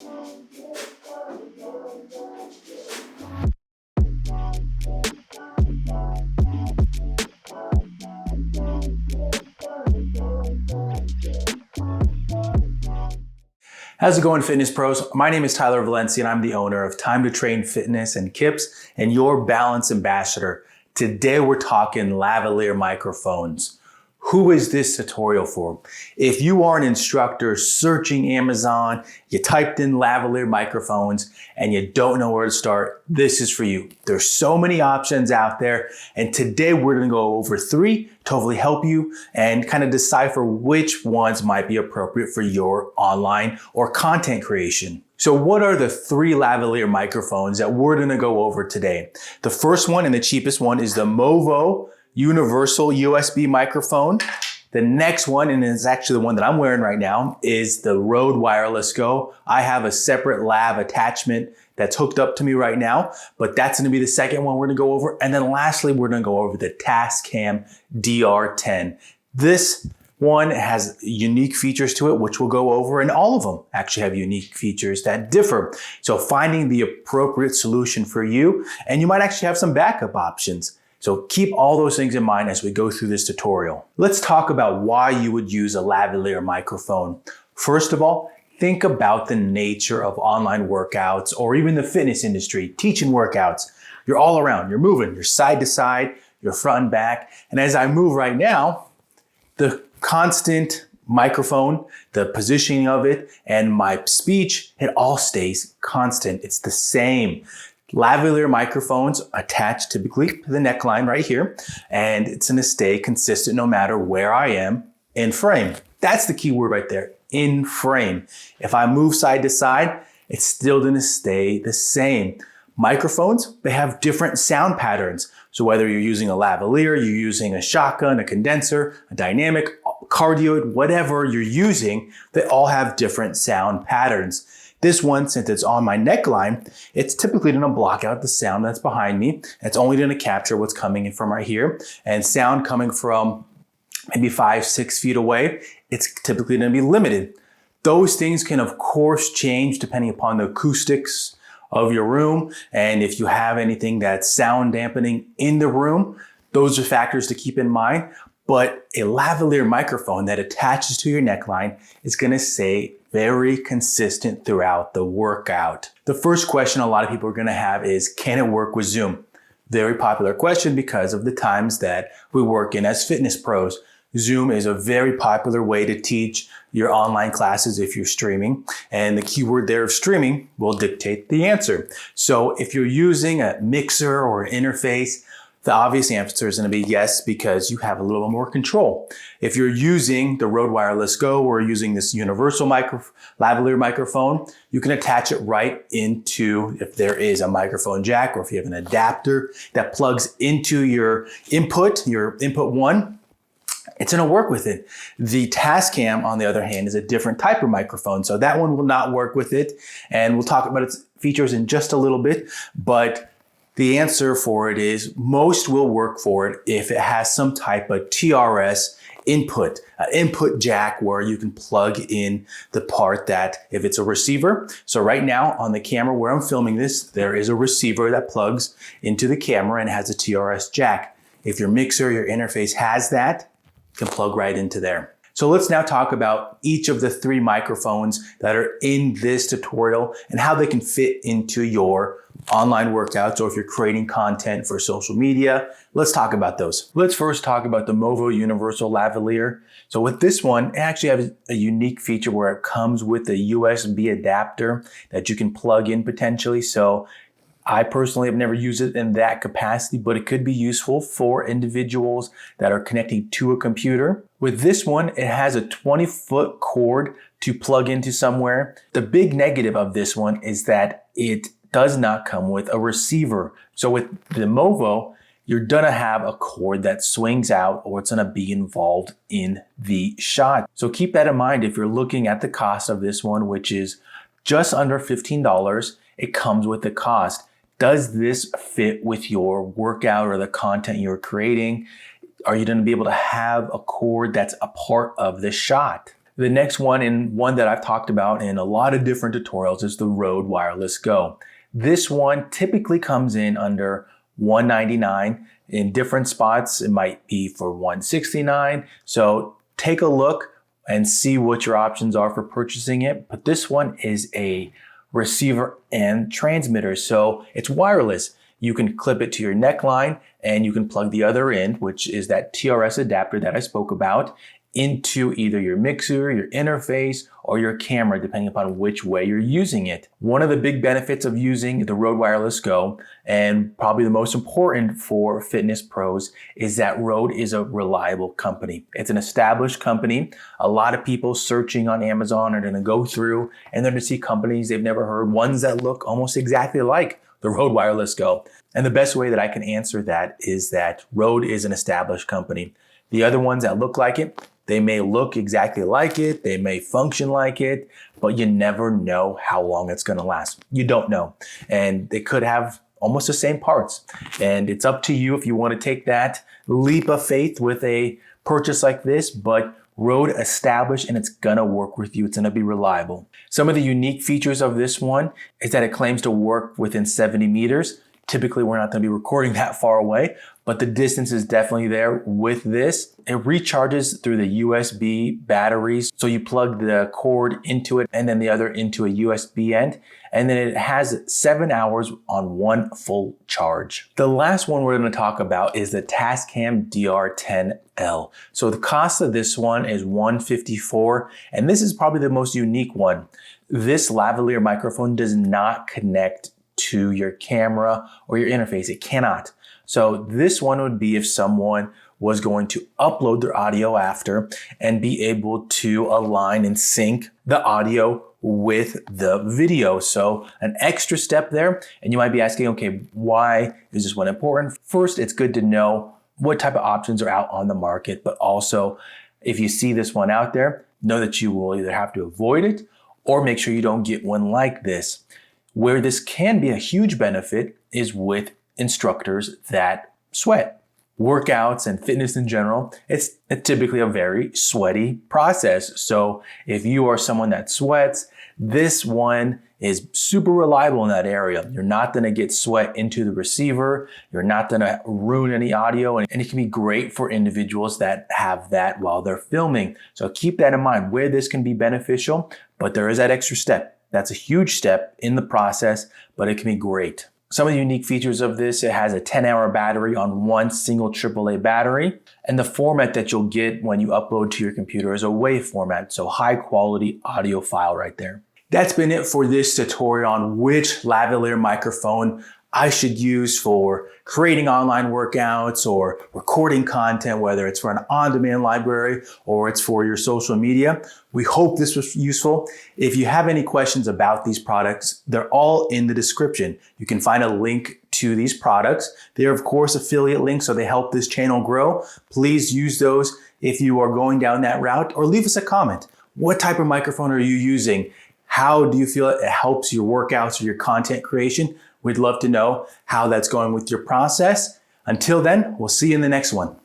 How's it going, fitness pros? My name is Tyler Valencia and I'm the owner of Time to Train Fitness and Kips and your balance ambassador. Today we're talking lavalier microphones. Who is this tutorial for? If you are an instructor searching Amazon, you typed in lavalier microphones and you don't know where to start, this is for you. There's so many options out there, and today we're gonna go over 3 to hopefully help you and kind of decipher which ones might be appropriate for your online or content creation. So what are the 3 lavalier microphones that we're gonna go over today? The first one and the cheapest one is the Movo universal USB microphone. The next one, and it's actually the one that I'm wearing right now, is the Rode Wireless Go. I have a separate lav attachment that's hooked up to me right now, but that's gonna be the second one we're gonna go over. And then lastly, we're gonna go over the Tascam DR10. This one has unique features to it, which we'll go over, and all of them actually have unique features that differ. So finding the appropriate solution for you, and you might actually have some backup options. So keep all those things in mind as we go through this tutorial. Let's talk about why you would use a lavalier microphone. First of all, think about the nature of online workouts or even the fitness industry, teaching workouts. You're all around, you're moving, you're side to side, you're front and back. And as I move right now, the constant microphone, the positioning of it, and my speech, it all stays constant. It's the same. Lavalier microphones attached typically to the neckline right here, and it's gonna stay consistent no matter where I am in frame. That's the key word right there, in frame. If I move side to side, it's still gonna stay the same. Microphones, they have different sound patterns. So whether you're using a lavalier, you're using a shotgun, a condenser, a dynamic, cardioid, whatever you're using, they all have different sound patterns. This one, since it's on my neckline, it's typically gonna block out the sound that's behind me. It's only gonna capture what's coming in from right here, and sound coming from maybe 5-6 feet away, it's typically gonna be limited. Those things can of course change depending upon the acoustics of your room, and if you have anything that's sound dampening in the room, those are factors to keep in mind. But a lavalier microphone that attaches to your neckline is gonna stay very consistent throughout the workout. The first question a lot of people are gonna have is, can it work with Zoom? Very popular question because of the times that we work in as fitness pros. Zoom is a very popular way to teach your online classes if you're streaming, and the keyword there of streaming will dictate the answer. So if you're using a mixer or an interface, the obvious answer is going to be yes, because you have a little more control. If you're using the Rode Wireless Go or using this universal lavalier microphone, you can attach it right into, if there is a microphone jack or if you have an adapter that plugs into your input 1, it's going to work with it. The Tascam, on the other hand, is a different type of microphone, so that one will not work with it, and we'll talk about its features in just a little bit, but the answer for it is most will work for it if it has some type of TRS input, an input jack where you can plug in the part that, if it's a receiver. So right now on the camera where I'm filming this, there is a receiver that plugs into the camera and has a TRS jack. If your mixer, your interface has that, you can plug right into there. So let's now talk about each of the 3 microphones that are in this tutorial and how they can fit into your online workouts, or if you're creating content for social media. Let's talk about those. Let's first talk about the Movo Universal Lavalier. So with this one, it actually has a unique feature where it comes with a USB adapter that you can plug in potentially. So I personally have never used it in that capacity, but it could be useful for individuals that are connecting to a computer. With this one, it has a 20-foot cord to plug into somewhere. The big negative of this one is that it does not come with a receiver. So with the Movo, you're gonna have a cord that swings out, or it's gonna be involved in the shot. So keep that in mind if you're looking at the cost of this one, which is just under $15. It comes with the cost. Does this fit with your workout or the content you're creating? Are you gonna be able to have a cord that's a part of the shot? The next one, and one that I've talked about in a lot of different tutorials, is the Rode Wireless Go. This one typically comes in under $199. In different spots, it might be for $169. So take a look and see what your options are for purchasing it. But this one is a receiver and transmitter, so it's wireless. You can clip it to your neckline and you can plug the other end, which is that TRS adapter that I spoke about, into either your mixer, your interface, or your camera, depending upon which way you're using it. One of the big benefits of using the Rode Wireless Go, and probably the most important for fitness pros, is that Rode is a reliable company. It's an established company. A lot of people searching on Amazon are gonna go through and they're gonna see companies they've never heard, ones that look almost exactly like the Rode Wireless Go. And the best way that I can answer that is that Rode is an established company. The other ones that look like it, they may look exactly like it, they may function like it, but you never know how long it's gonna last. You don't know. And they could have almost the same parts. And it's up to you if you wanna take that leap of faith with a purchase like this, but Rode established and it's gonna work with you. It's gonna be reliable. Some of the unique features of this one is that it claims to work within 70 meters. Typically, we're not gonna be recording that far away, but the distance is definitely there with this. It recharges through the USB batteries. So you plug the cord into it and then the other into a USB end. And then it has 7 hours on one full charge. The last one we're gonna talk about is the Tascam DR10L. So the cost of this one is $154, and this is probably the most unique one. This lavalier microphone does not connect to your camera or your interface. It cannot. So this one would be if someone was going to upload their audio after and be able to align and sync the audio with the video. So an extra step there. And you might be asking, okay, why is this one important? First, it's good to know what type of options are out on the market, but also if you see this one out there, know that you will either have to avoid it or make sure you don't get one like this. Where this can be a huge benefit is with instructors that sweat. Workouts and fitness in general, it's typically a very sweaty process. So if you are someone that sweats, this one is super reliable in that area. You're not gonna get sweat into the receiver. You're not gonna ruin any audio. And it can be great for individuals that have that while they're filming. So keep that in mind where this can be beneficial, but there is that extra step. That's a huge step in the process, but it can be great. Some of the unique features of this, it has a 10-hour battery on one single AAA battery. And the format that you'll get when you upload to your computer is a WAV format, so high quality audio file right there. That's been it for this tutorial on which lavalier microphone I should use for creating online workouts or recording content, whether it's for an on-demand library or it's for your social media. We hope this was useful. If you have any questions about these products, they're all in the description. You can find a link to these products. They're of course affiliate links, so they help this channel grow. Please use those if you are going down that route, or leave us a comment. What type of microphone are you using? How do you feel it helps your workouts or your content creation? We'd love to know how that's going with your process. Until then, we'll see you in the next one.